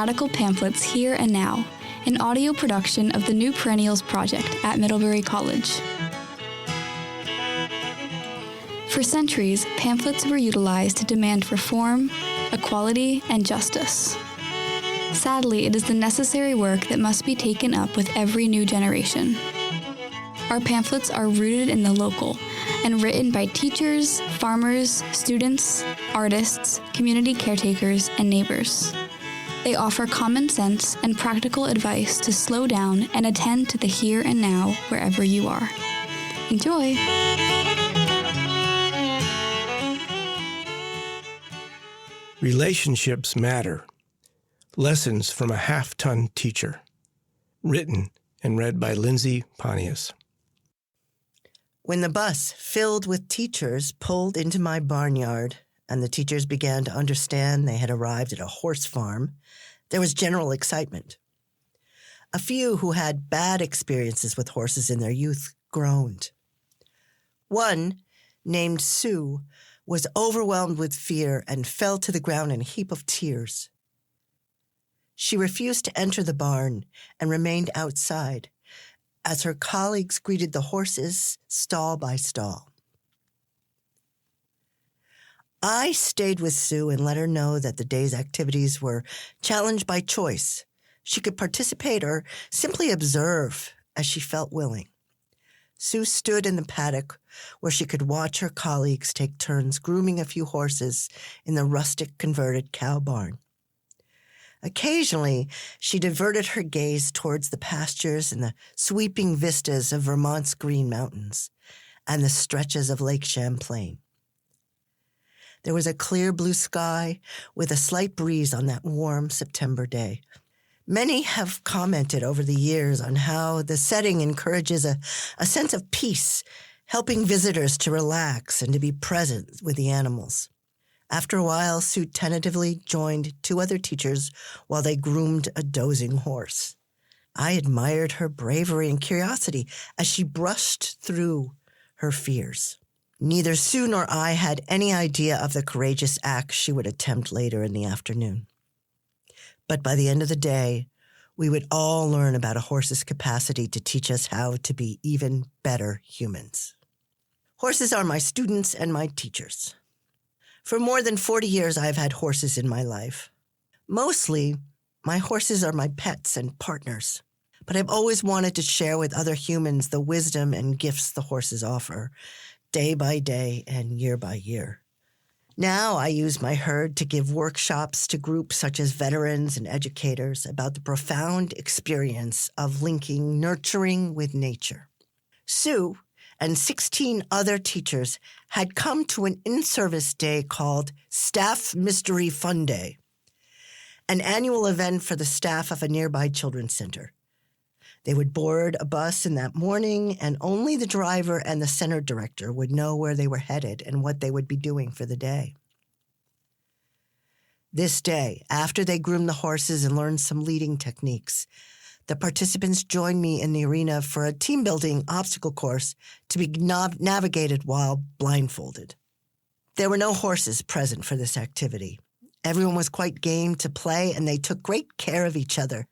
Radical Pamphlets Here and Now, an audio production of the New Perennials Project at Middlebury College. For centuries, pamphlets were utilized to demand reform, equality, and justice. Sadly, it is the necessary work that must be taken up with every new generation. Our pamphlets are rooted in the local and written by teachers, farmers, students, artists, community caretakers, and neighbors. They offer common sense and practical advice to slow down and attend to the here and now wherever you are. Enjoy! Relationships Matter. Lessons from a Half-Ton Teacher. Written and read by Lindsay Pontius. When the bus filled with teachers pulled into my barnyard and the teachers began to understand they had arrived at a horse farm, there was general excitement. A few who had bad experiences with horses in their youth groaned. One, named Sue, was overwhelmed with fear and fell to the ground in a heap of tears. She refused to enter the barn and remained outside as her colleagues greeted the horses stall by stall. I stayed with Sue and let her know that the day's activities were challenged by choice. She could participate or simply observe as she felt willing. Sue stood in the paddock where she could watch her colleagues take turns grooming a few horses in the rustic converted cow barn. Occasionally, she diverted her gaze towards the pastures and the sweeping vistas of Vermont's Green Mountains and the stretches of Lake Champlain. There was a clear blue sky with a slight breeze on that warm September day. Many have commented over the years on how the setting encourages a sense of peace, helping visitors to relax and to be present with the animals. After a while, Sue tentatively joined two other teachers while they groomed a dozing horse. I admired her bravery and curiosity as she brushed through her fears. Neither Sue nor I had any idea of the courageous act she would attempt later in the afternoon. But by the end of the day, we would all learn about a horse's capacity to teach us how to be even better humans. Horses are my students and my teachers. For more than 40 years, I've had horses in my life. Mostly, my horses are my pets and partners, but I've always wanted to share with other humans the wisdom and gifts the horses offer, day by day and year by year. Now I use my herd to give workshops to groups such as veterans and educators about the profound experience of linking nurturing with nature. Sue and 16 other teachers had come to an in-service day called Staff Mystery Fun Day, an annual event for the staff of a nearby children's center. They would board a bus in that morning, and only the driver and the center director would know where they were headed and what they would be doing for the day. This day, after they groomed the horses and learned some leading techniques, the participants joined me in the arena for a team-building obstacle course to be navigated while blindfolded. There were no horses present for this activity. Everyone was quite game to play, and they took great care of each other.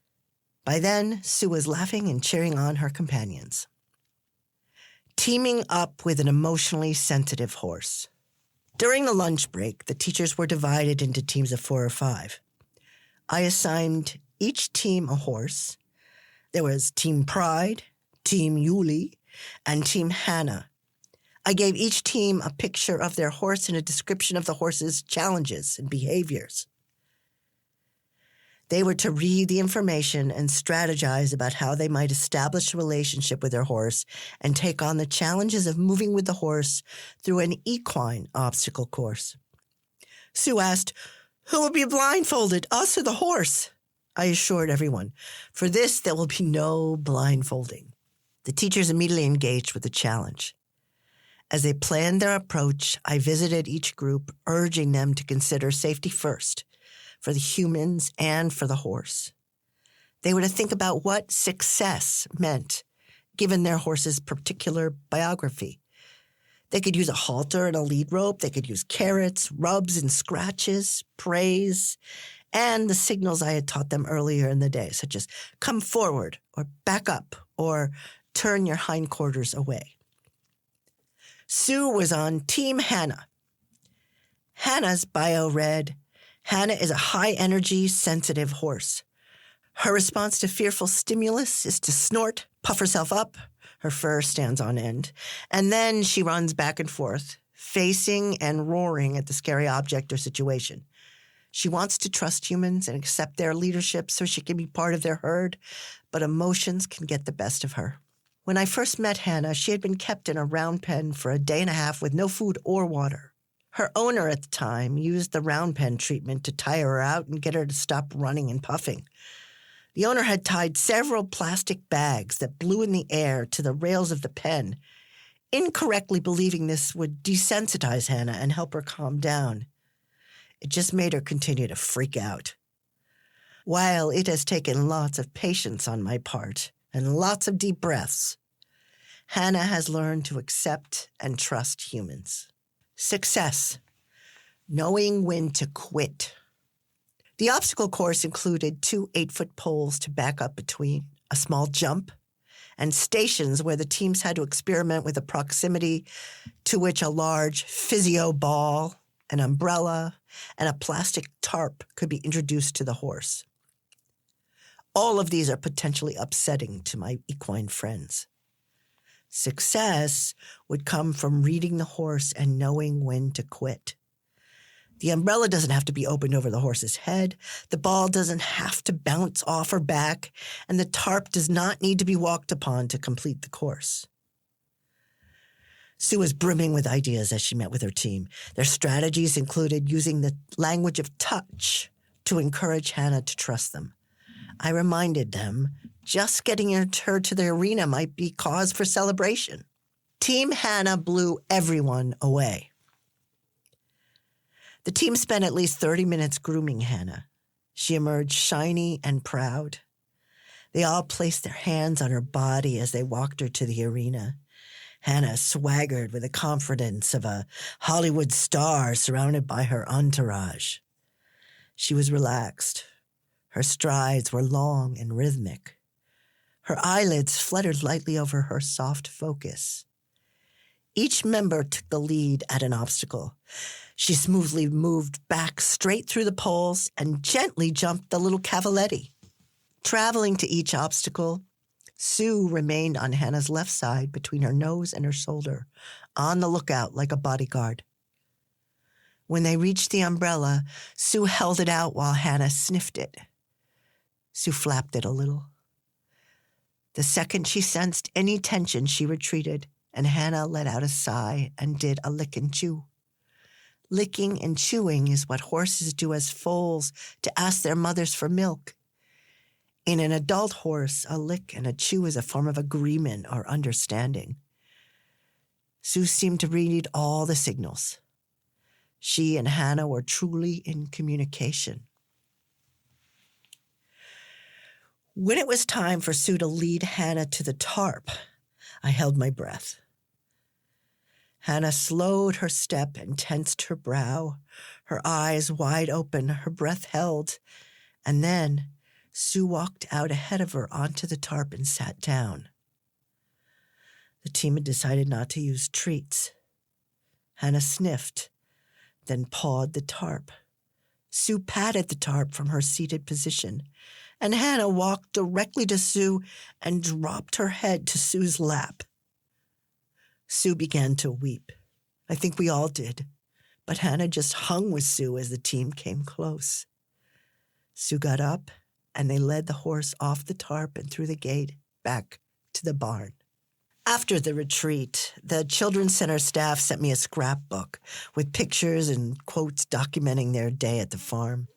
By then, Sue was laughing and cheering on her companions. Teaming up with an emotionally sensitive horse. During the lunch break, the teachers were divided into teams of 4 or 5. I assigned each team a horse. There was Team Pride, Team Yuli, and Team Hannah. I gave each team a picture of their horse and a description of the horse's challenges and behaviors. They were to read the information and strategize about how they might establish a relationship with their horse and take on the challenges of moving with the horse through an equine obstacle course. Sue asked, "Who will be blindfolded, us or the horse?" I assured everyone, "For this, there will be no blindfolding." The teachers immediately engaged with the challenge. As they planned their approach, I visited each group, urging them to consider safety first, for the humans and for the horse. They were to think about what success meant, given their horse's particular biography. They could use a halter and a lead rope. They could use carrots, rubs and scratches, praise, and the signals I had taught them earlier in the day, such as come forward or back up or turn your hindquarters away. Sue was on Team Hannah. Hannah's bio read, Hannah is a high-energy, sensitive horse. Her response to fearful stimulus is to snort, puff herself up, her fur stands on end, and then she runs back and forth, facing and roaring at the scary object or situation. She wants to trust humans and accept their leadership so she can be part of their herd, but emotions can get the best of her. When I first met Hannah, she had been kept in a round pen for a day and a half with no food or water. Her owner at the time used the round pen treatment to tire her out and get her to stop running and puffing. The owner had tied several plastic bags that blew in the air to the rails of the pen, incorrectly believing this would desensitize Hannah and help her calm down. It just made her continue to freak out. While it has taken lots of patience on my part and lots of deep breaths, Hannah has learned to accept and trust humans. Success. Knowing when to quit. The obstacle course included 2 8-foot poles to back up between, a small jump, and stations where the teams had to experiment with the proximity to which a large physio ball, an umbrella, and a plastic tarp could be introduced to the horse. All of these are potentially upsetting to my equine friends. Success would come from reading the horse and knowing when to quit. The umbrella doesn't have to be opened over the horse's head, the ball doesn't have to bounce off her back, and the tarp does not need to be walked upon to complete the course. Sue was brimming with ideas as she met with her team. Their strategies included using the language of touch to encourage Hannah to trust them. I reminded them just getting her to the arena might be cause for celebration. Team Hannah blew everyone away. The team spent at least 30 minutes grooming Hannah. She emerged shiny and proud. They all placed their hands on her body as they walked her to the arena. Hannah swaggered with the confidence of a Hollywood star surrounded by her entourage. She was relaxed. Her strides were long and rhythmic. Her eyelids fluttered lightly over her soft focus. Each member took the lead at an obstacle. She smoothly moved back straight through the poles and gently jumped the little cavaletti. Traveling to each obstacle, Sue remained on Hannah's left side between her nose and her shoulder, on the lookout like a bodyguard. When they reached the umbrella, Sue held it out while Hannah sniffed it. Sue flapped it a little. The second she sensed any tension, she retreated, and Hannah let out a sigh and did a lick and chew. Licking and chewing is what horses do as foals to ask their mothers for milk. In an adult horse, a lick and a chew is a form of agreement or understanding. Sue seemed to read all the signals. She and Hannah were truly in communication. When it was time for Sue to lead Hannah to the tarp, I held my breath. Hannah slowed her step and tensed her brow, her eyes wide open, her breath held, and then Sue walked out ahead of her onto the tarp and sat down. The team had decided not to use treats. Hannah sniffed, then pawed the tarp. Sue patted the tarp from her seated position, and Hannah walked directly to Sue and dropped her head to Sue's lap. Sue began to weep. I think we all did, but Hannah just hung with Sue as the team came close. Sue got up, and they led the horse off the tarp and through the gate back to the barn. After the retreat, the Children's Center staff sent me a scrapbook with pictures and quotes documenting their day at the farm.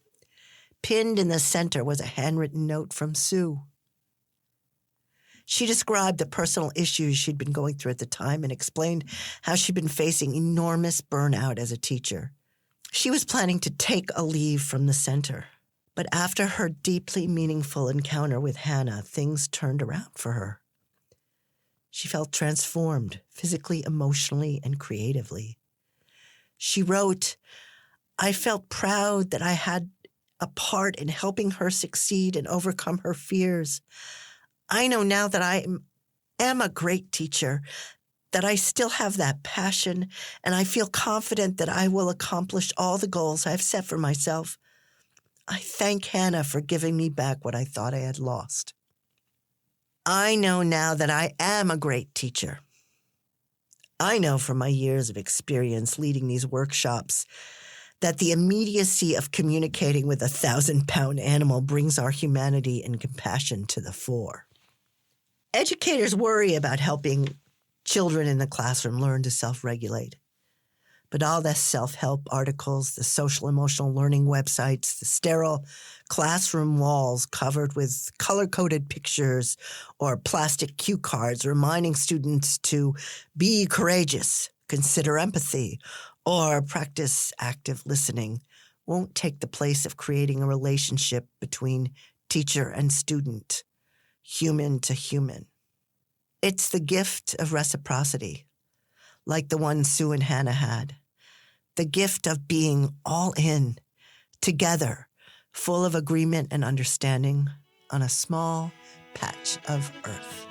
Pinned in the center was a handwritten note from Sue. She described the personal issues she'd been going through at the time and explained how she'd been facing enormous burnout as a teacher. She was planning to take a leave from the center, but after her deeply meaningful encounter with Hannah, things turned around for her. She felt transformed physically, emotionally, and creatively. She wrote, "I felt proud that I had a part in helping her succeed and overcome her fears. I know now that I am a great teacher, that I still have that passion, and I feel confident that I will accomplish all the goals I've set for myself. I thank Hannah for giving me back what I thought I had lost. I know now that I am a great teacher. I know from my years of experience leading these workshops that the immediacy of communicating with a 1,000-pound animal brings our humanity and compassion to the fore. Educators worry about helping children in the classroom learn to self-regulate. But all the self-help articles, the social-emotional learning websites, the sterile classroom walls covered with color-coded pictures or plastic cue cards reminding students to be courageous, consider empathy, or practice active listening won't take the place of creating a relationship between teacher and student, human to human. It's the gift of reciprocity, like the one Sue and Hannah had. The gift of being all in, together, full of agreement and understanding on a small patch of earth.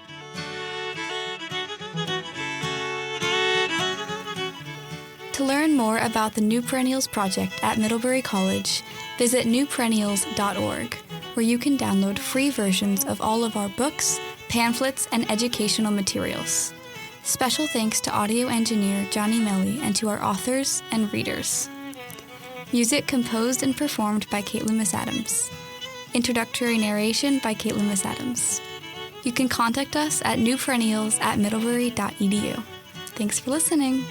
To learn more about the New Perennials Project at Middlebury College, visit newperennials.org, where you can download free versions of all of our books, pamphlets, and educational materials. Special thanks to audio engineer Johnny Melly and to our authors and readers. Music composed and performed by Caitlin Miss Adams. Introductory narration by Caitlin Miss Adams. You can contact us at newperennials@middlebury.edu. Thanks for listening.